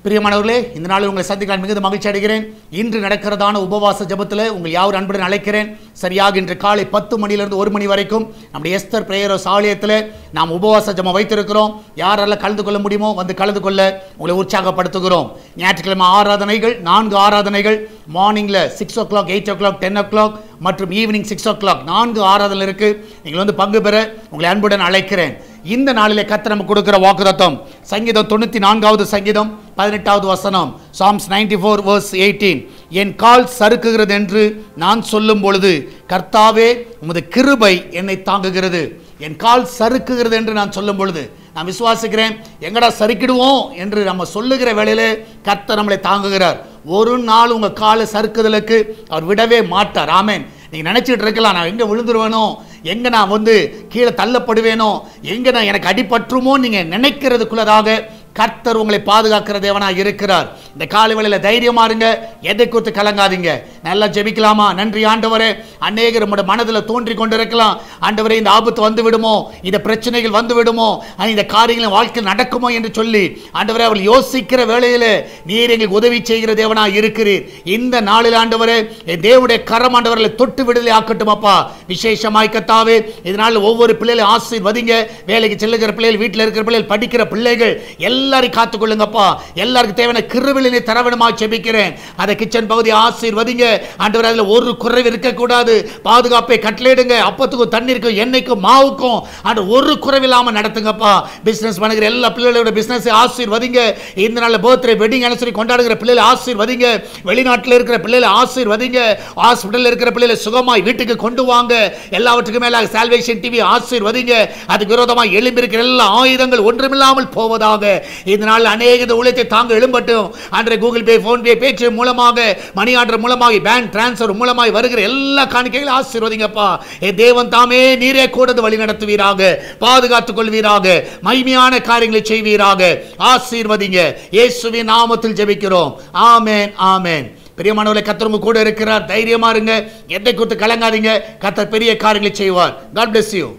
பிரியமானவர்களே, இந்த நாளில் உங்களை சந்திக்க மிகுந்த மகிழ்ச்சி அடைகிறேன். இன்று நடக்கிறதான உபவாச ஜெபத்தில் உங்கள் யாவர் அன்புடன் அழைக்கிறேன். சரியாக இன்று காலை 10 மணியிலிருந்து 1 மணி வரைக்கும் நம்முடைய எஸ்தர் பிரேயர் ஹவுஸ் ஆலயத்தில் நாம் உபவாச ஜெபம் வைத்திருக்கிறோம். யாரெல்லாம் கலந்து கொள்ள முடியுமோ வந்து கலந்து கொள்ள உங்களை உற்சாகப்படுத்துகிறோம். ஞாயிற்றுக்கிழமை ஆராதனைகள் 4 ஆராதனைகள், மார்னிங்கில் 6 o'clock, 8 o'clock, 10 o'clock மற்றும் ஈவினிங் 6 o'clock 4 ஆராதனை இருக்கு. நீங்கள் வந்து பங்கு பெற உங்களை அன்புடன் அழைக்கிறேன். இந்த நாளிலே கர்த்தர் நமக்கு கொடுக்கிற வாக்குத்தத்தம் சங்கீதம் 94வது சங்கீதம் 18வது வசனம், Psalms 94 verse 18. என் கால் சறுக்குகிறது என்று நான் சொல்லும் பொழுது கர்த்தாவே உமது கிருபை என்னை தாங்குகிறது. என் கால் சறுக்குகிறது என்று நான் சொல்லும் பொழுது நான் விசுவாசிக்கிறேன், எங்கடா சறுக்கிடுவோம் என்று நம்ம சொல்லுகிற வேளையிலே கர்த்தர் நம்மளை தாங்குகிறார். ஒரு நாள் உங்கள் காலை சறுக்குதலுக்கு அவர் விடவே மாட்டார். ஆமென். நீங்கள் நினச்சிட்டு இருக்கலாம், நான் எங்கே விழுந்துருவேனோ, எங்கே நான் வந்து கீழே தள்ளப்படுவேனோ, எங்கே நான் எனக்கு அடிபற்றுமோ நீங்கள் நினைக்கிறதுக்குள்ளதாக கர்த்தர் உங்களை பாதுகாக்கிற தேவனாக இருக்கிறார். இந்த காலை வேளையில் தைரியமா இருங்க, எதை குறித்து கலங்காதீங்க. நல்லா ஜெபிக்கலாமா? நன்றி ஆண்டவரே. அநேகர் நம்முடைய மனதில் தோன்றி கொண்டிருக்கலாம், ஆண்டவரே இந்த ஆபத்து வந்து விடுமோ, இந்த பிரச்சனைகள் வந்து விடுமோ, இந்த காரியங்கள் வாழ்க்கையில் நடக்குமோ என்று சொல்லி ஆண்டவரே அவள் யோசிக்கிற வேளையில் நீர் எங்களுக்கு உதவி செய்கிற தேவனாக இருக்கிறீர். இந்த நாளில் ஆண்டவரே தேவனுடைய கரம் ஆண்டவர்களை தொட்டு விடுதலை ஆக்கட்டும் அப்பா. விசேஷமாய் கர்த்தாவே இதனால் ஒவ்வொரு பிள்ளைகளை ஆசீர்வதிங்க. வேலைக்கு செல்லுகிற பிள்ளைகள், வீட்டில் இருக்கிற பிள்ளைகள், படிக்கிற பிள்ளைகள் எல்லாரையும் காத்துக்கொள்ளுங்கப்பா. எல்லாருக்கும் தேவையான கிருபையினை தரவேணுமா ஜெபிக்கிறேன். அதை கிச்சன் பகுதி ஆசீர்வதிங்க ஆண்டவரே. அதில் ஒரு குறைவு இருக்கக்கூடாது. பாதுகாப்பை கட்டளையிடுங்க. அப்பத்துக்கும் தண்ணீருக்கும் எண்ணெய்க்கும் மாவுக்கும் அந்த ஒரு குறைவில்லாமல் நடத்துங்கப்பா. பிசினஸ் பண்ணுகிற எல்லா பிள்ளைகளோட பிசினஸ் ஆசீர்வதிங்க. இந்த நாளில் பர்த்டே, வெட்டிங் அனிவர்சரி கொண்டாடுகிற பிள்ளைகளை ஆசீர்வதிங்க. வெளிநாட்டில் இருக்கிற பிள்ளைகளை ஆசீர்வதிங்க. ஹாஸ்பிட்டலில் இருக்கிற பிள்ளைகளை சுகமாய் வீட்டுக்கு கொண்டு வாங்க. எல்லாவற்றுக்கும் மேலாக சால்வேஷன் டிவி ஆசீர்வதிங்க. அதுக்கு விரோதமாக எழும்பியிருக்கிற எல்லா ஆயுதங்கள் ஒன்றுமில்லாமல் போவதாக. இதனால் அநேக ஊழியத்தை தாங்க எழும்பட்டும். அன்றைய கூகுள் பே, போன் பே, பேச்சு மூலமாக, மணி ஆர்டர் மூலமாக, பேங்க் டிரான்ஸ்ஃபர் மூலமாக வருகிற எல்லா காணிக்கைகளும் ஆசீர்வதிங்கப்பா. தேவன் தாமே நீரே கூட வழி நடத்துவீராக, பாதுகாத்துக் கொள்வீராக, மகிமையான காரியங்களை செய்வீராக. ஆசீர்வதிங்க. இயேசுவின் நாமத்தில் ஜெபிக்கிறோம். ஆமென், ஆமென். பிரியமானவர்களே, கர்த்தர் கூட இருக்கிறார். தைரியமா இருங்க, எதை குறித்து கலங்காதீங்க. கர்த்தர் பெரிய காரியங்களை செய்வார். God bless you.